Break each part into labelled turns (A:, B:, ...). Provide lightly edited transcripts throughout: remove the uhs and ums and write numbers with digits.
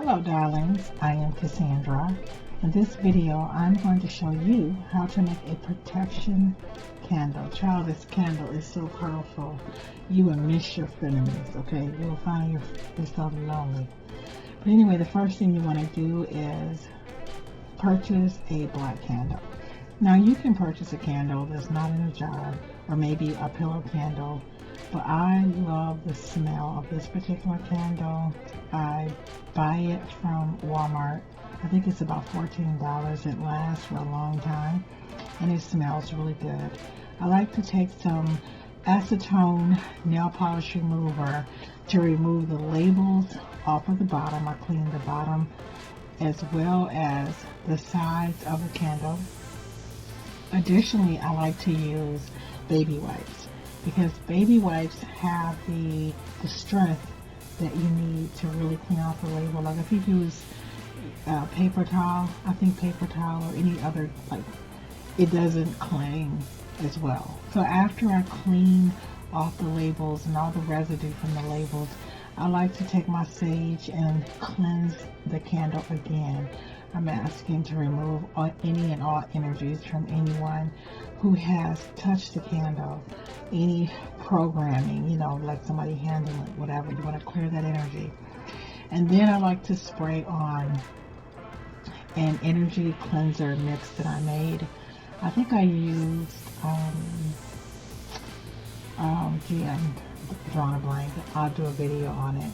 A: Hello darlings, I am Cassandra. In this video I'm going to show you how to make a protection candle. Child, this candle is so powerful you will miss your frenemies, okay? You will find yourself lonely. But anyway, the first thing you want to do is purchase a black candle. Now you can purchase a candle that's not in a jar, or maybe a pillow candle, but I love the smell of this particular candle. I buy it from Walmart. I think it's about $14. It lasts for a long time and it smells really good. I like to take some acetone nail polish remover to remove the labels off of the bottom. I clean the bottom as well as the sides of the candle. Additionally, I like to use baby wipes, because baby wipes have the strength that you need to really clean off the label. Like if you use paper towel, I think paper towel or any other, like, it doesn't cling as well. So after I clean off the labels and all the residue from the labels, I like to take my sage and cleanse the candle again. I'm asking to remove any and all energies from anyone who has touched the candle, any programming, you know, like somebody handling it, whatever. You want to clear that energy. And then I like to spray on an energy cleanser mix that I made. I think I used, gee, I'm drawing a blank. I'll do a video on it.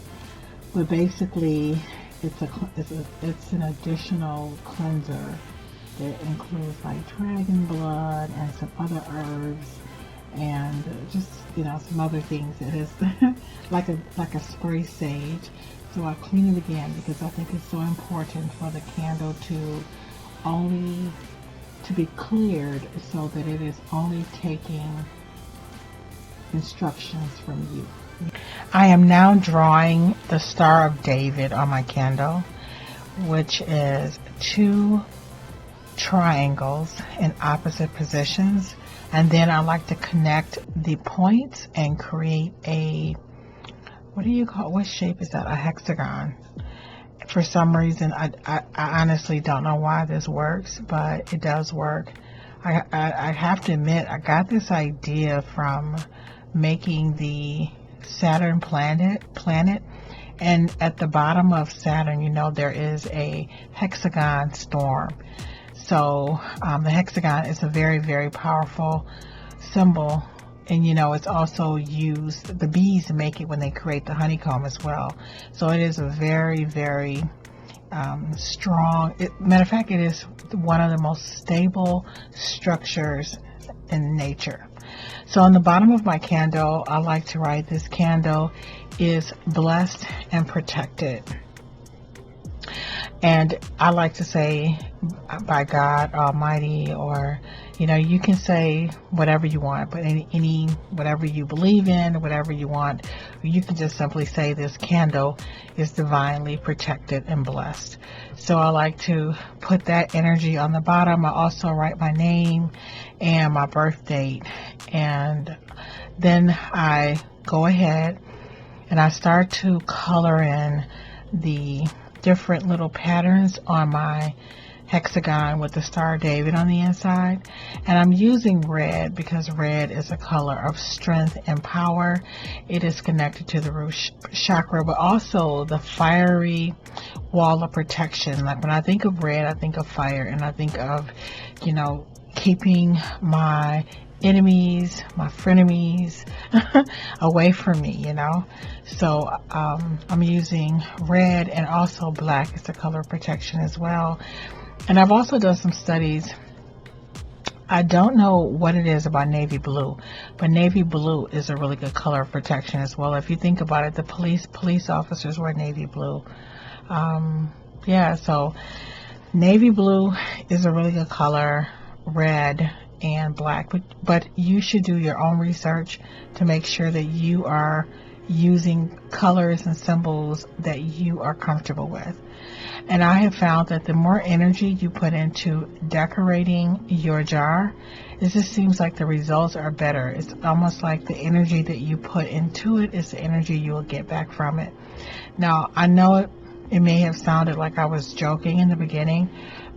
A: But basically, it's an additional cleanser that includes like dragon blood and some other herbs and just, you know, some other things. It is like a spray sage. So I clean it again because I think it's so important for the candle to be cleared, so that it is only taking instructions from you. I am now drawing the Star of David on my candle, which is 2 triangles in opposite positions, and then I like to connect the points and create a, what shape is that? A hexagon. For some reason, I honestly don't know why this works, but it does work. I have to admit, I got this idea from making the Saturn planet, and at the bottom of Saturn, you know, there is a hexagon storm. So the hexagon is a very, very powerful symbol, and you know, it's also used, the bees make it when they create the honeycomb as well. So it is a very, very strong, matter of fact, it is one of the most stable structures in nature. So on the bottom of my candle, I like to write, this candle is blessed and protected. And I like to say, by God Almighty, or, you know, you can say whatever you want, but any whatever you believe in, whatever you want, you can just simply say this candle is divinely protected and blessed. So I like to put that energy on the bottom. I also write my name and my birth date, and then I go ahead and I start to color in the different little patterns on my hexagon with the Star of David on the inside. And I'm using red because red is a color of strength and power. It is connected to the root chakra, but also the fiery wall of protection. Like when I think of red, I think of fire, and I think of, you know, keeping my enemies, my frenemies away from me, you know. So I'm using red, and also black is the color of protection as well. And I've also done some studies. I don't know what it is about navy blue, but navy blue is a really good color of protection as well. If you think about it, the police officers wear navy blue. Yeah, so navy blue is a really good color, red and black, but you should do your own research to make sure that you are using colors and symbols that you are comfortable with. And I have found that the more energy you put into decorating your jar, it just seems like the results are better. It's almost like the energy that you put into it is the energy you will get back from it. Now, I know it may have sounded like I was joking in the beginning,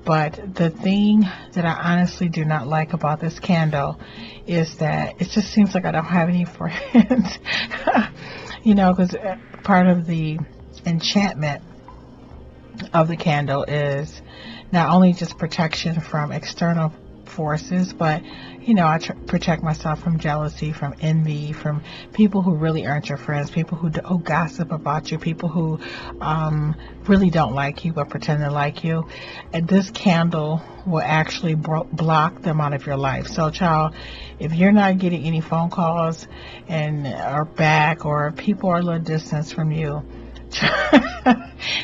A: but the thing that I honestly do not like about this candle is that it just seems like I don't have any friends. You know, because part of the enchantment of the candle is not only just protection from external forces, but you know, I protect myself from jealousy, from envy, from people who really aren't your friends, people who gossip about you, people who really don't like you but pretend to like you. And this candle will actually block them out of your life. So child, if you're not getting any phone calls and are back, or people are a little distance from you,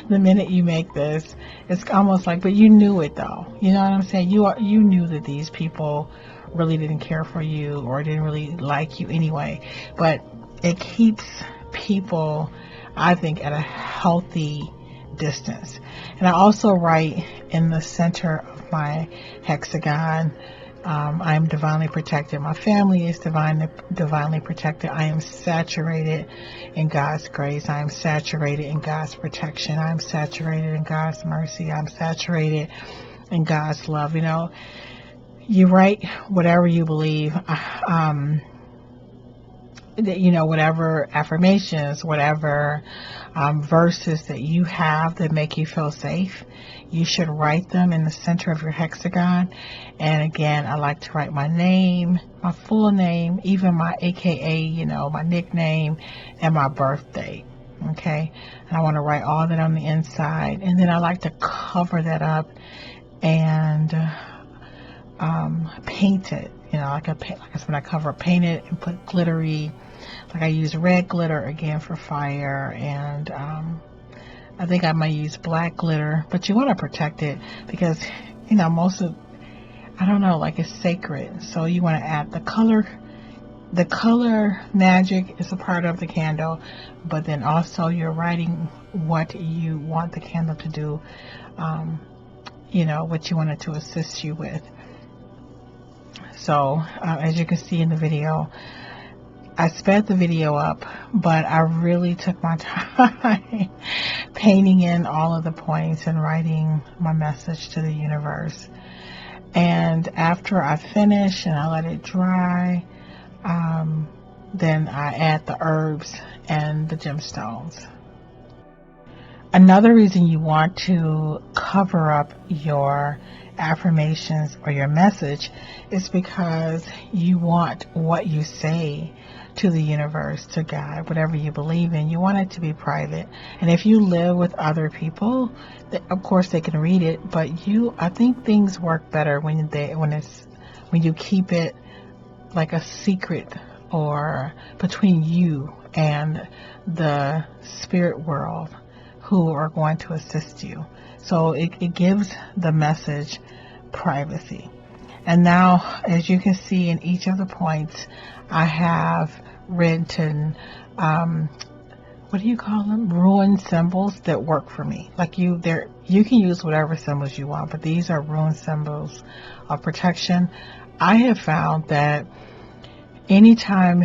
A: the minute you make this, it's almost like, but you knew it though. You know what I'm saying? You knew that these people really didn't care for you or didn't really like you anyway. But it keeps people, I think, at a healthy distance. And I also write in the center of my hexagon, I am divinely protected. My family is divinely protected. I am saturated in God's grace. I am saturated in God's protection. I am saturated in God's mercy. I'm saturated in God's love. You know, you write whatever you believe. You know, whatever affirmations, whatever verses that you have that make you feel safe, you should write them in the center of your hexagon. And again, I like to write my name, my full name, even my AKA, you know, my nickname, and my birthday. Okay, and I want to write all that on the inside, and then I like to cover that up and paint it. You know, like when I cover, paint it and put glittery. Like I use red glitter again for fire, and I think I might use black glitter, but you want to protect it because, you know, most of, I don't know, like it's sacred. So you want to add the color. The color magic is a part of the candle, but then also you're writing what you want the candle to do, you know, what you want it to assist you with. So as you can see in the video, I sped the video up, but I really took my time painting in all of the points and writing my message to the universe. And after I finish and I let it dry, then I add the herbs and the gemstones. Another reason you want to cover up your affirmations or your message is because you want what you say to the universe, to God, whatever you believe in, you want it to be private. And if you live with other people, of course they can read it, but I think things work better when you keep it like a secret, or between you and the spirit world who are going to assist you. So it gives the message privacy. And now, as you can see in each of the points, I have written, what do you call them? Rune symbols that work for me. Like you can use whatever symbols you want, but these are rune symbols of protection. I have found that anytime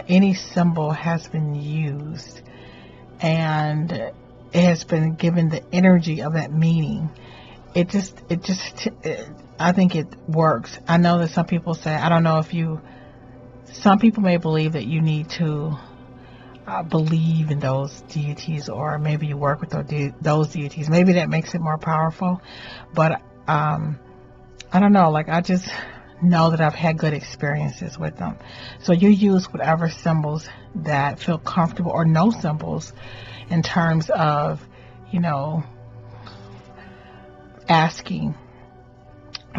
A: any symbol has been used and it has been given the energy of that meaning, I think it works. I know that some people say, I don't know if some people may believe that you need to believe in those deities, or maybe you work with those deities. Maybe that makes it more powerful. But I don't know. Like, I just know that I've had good experiences with them. So you use whatever symbols that feel comfortable, or no symbols, in terms of, you know, asking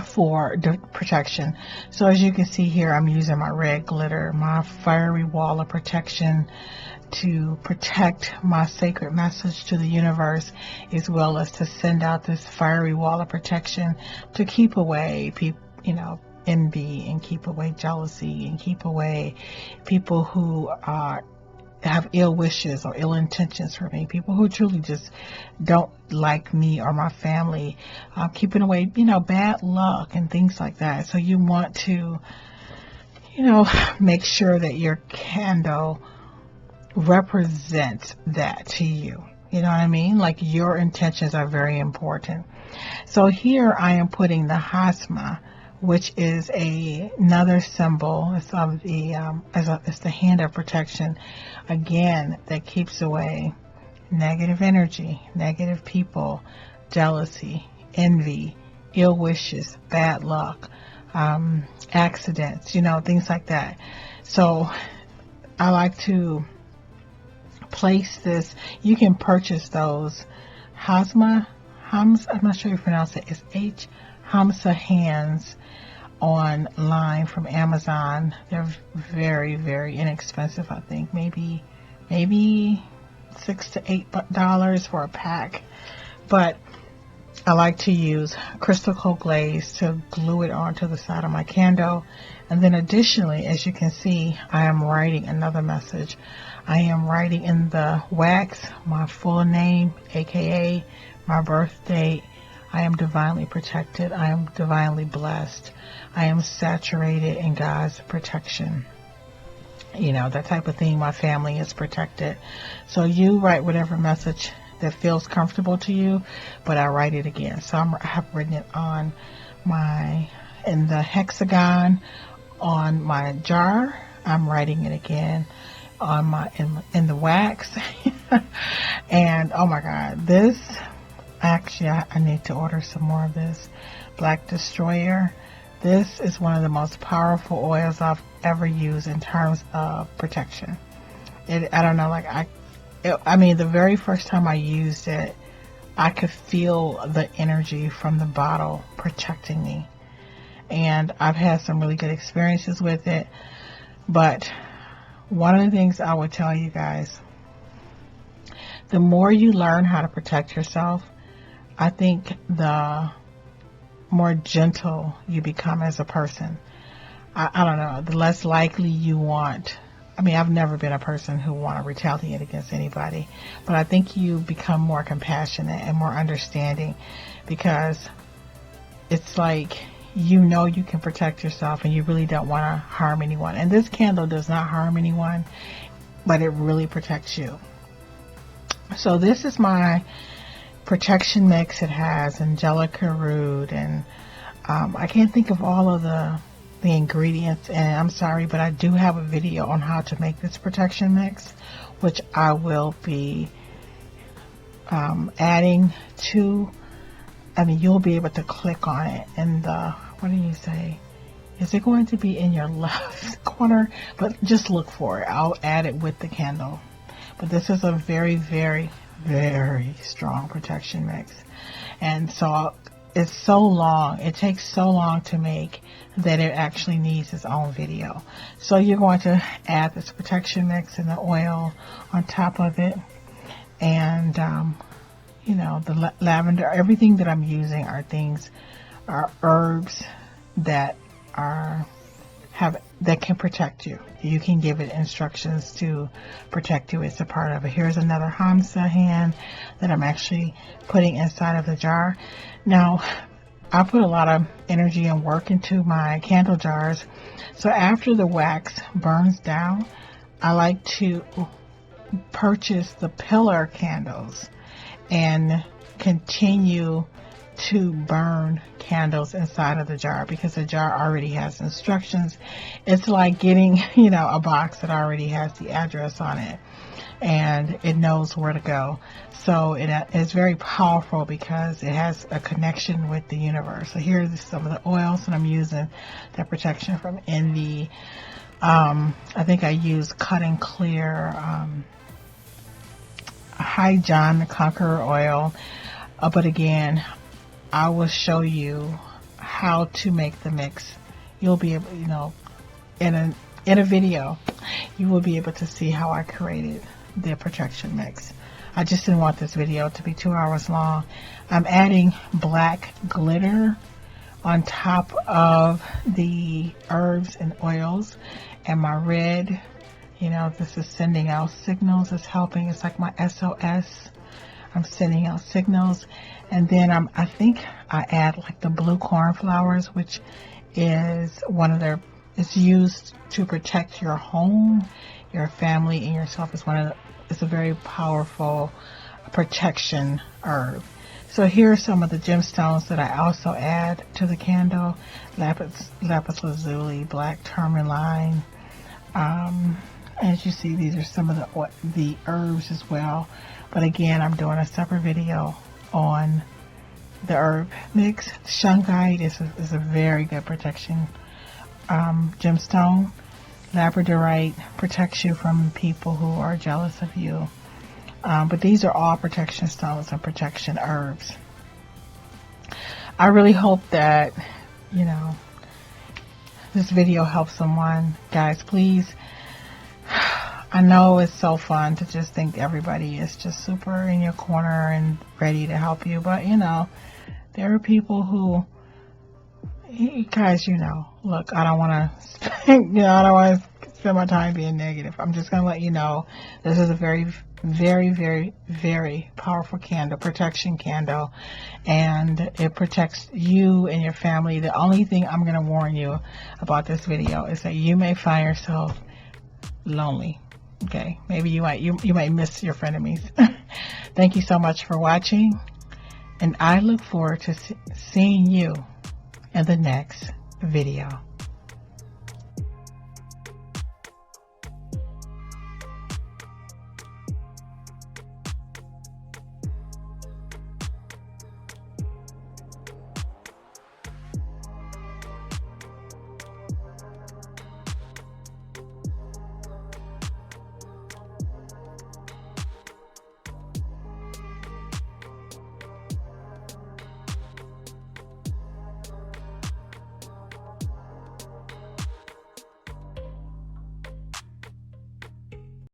A: for protection. So as you can see here, I'm using my red glitter, my fiery wall of protection, to protect my sacred message to the universe, as well as to send out this fiery wall of protection to keep away people, you know, envy, and keep away jealousy, and keep away people who have ill wishes or ill intentions for me, people who truly just don't like me or my family, keeping away, you know, bad luck and things like that. So you want to, you know, make sure that your candle represents that to you. You know what I mean? Like, your intentions are very important. So here I am putting the Hasma, which is another symbol. It's of the it's the hand of protection, again, that keeps away negative energy, negative people, jealousy, envy, ill wishes, bad luck, accidents, things like that. So I like to place this. You can purchase those Hams, I'm not sure you pronounce it. It's Hamsa hands online from Amazon. They're very, very inexpensive. I think maybe $6 to $8 for a pack. But I like to use crystal cold glaze to glue it onto the side of my candle. And then additionally, as you can see, I am writing another message. I am writing in the wax my full name, aka my birth date. I am divinely protected. I am divinely blessed. I am saturated in God's protection. That type of thing. My family is protected. So you write whatever message that feels comfortable to you, but I write it again. So I have written it on in the hexagon on my jar. I'm writing it again on in the wax. And oh my God, this actually, I need to order some more of this Black Destroyer. This is one of the most powerful oils I've ever used in terms of protection. I don't know, the very first time I used it, I could feel the energy from the bottle protecting me. And I've had some really good experiences with it. But one of the things I would tell you guys, the more you learn how to protect yourself, I think the more gentle you become as a person. I don't know, the less likely you want. I've never been a person who want to retaliate against anybody, but I think you become more compassionate and more understanding, because it's like, you can protect yourself and you really don't want to harm anyone. And this candle does not harm anyone, but it really protects you. So this is my protection mix. It has angelica root, and I can't think of all of the ingredients, and I'm sorry, but I do have a video on how to make this protection mix, which I will be adding to. You'll be able to click on it in the, what do you say? Is it going to be in your left corner? But just look for it. I'll add it with the candle. But this is a very, very, very strong protection mix. And so it's so long. It takes so long to make that it actually needs its own video. So you're going to add this protection mix and the oil on top of it. And, the lavender, everything that I'm using are herbs that can protect you. You can give it instructions to protect you. It's a part of it. Here's another Hamsa hand that I'm actually putting inside of the jar. Now, I put a lot of energy and work into my candle jars. So after the wax burns down, I like to purchase the pillar candles and continue to burn candles inside of the jar, because the jar already has instructions. It's like getting, a box that already has the address on it, and it knows where to go. So it is very powerful because it has a connection with the universe. So here's some of the oils that I'm using that protection from envy. I think I use Cut and Clear, High John the Conqueror oil. But again, I will show you how to make the mix. You'll be able, in a video, you will be able to see how I created the protection mix. I just didn't want this video to be 2 hours long. I'm adding black glitter on top of the herbs and oils, and my red, this is sending out signals. It's helping. It's like my SOS. I'm sending out signals. And then I think I add like the blue cornflowers, which is it's used to protect your home, your family, and yourself. It's a very powerful protection herb. So here are some of the gemstones that I also add to the candle. Lapis lazuli, black tourmaline. As you see, these are some of the herbs as well. But again, I'm doing a separate video on the herb mix. Shungite is a very good protection gemstone. Labradorite protects you from people who are jealous of you. But these are all protection stones and protection herbs. I really hope that, you know, this video helps someone. Guys, please, I know it's so fun to just think everybody is just super in your corner and ready to help you. But, you know, there are people who, guys, you know, look, I don't want to, you know, I don't want to spend my time being negative. I'm just going to let you know this is a very, very, very, very powerful candle, protection candle, and it protects you and your family. The only thing I'm going to warn you about this video is that you may find yourself lonely. Okay, maybe you might miss your frenemies. Thank you so much for watching, and I look forward to seeing you in the next video.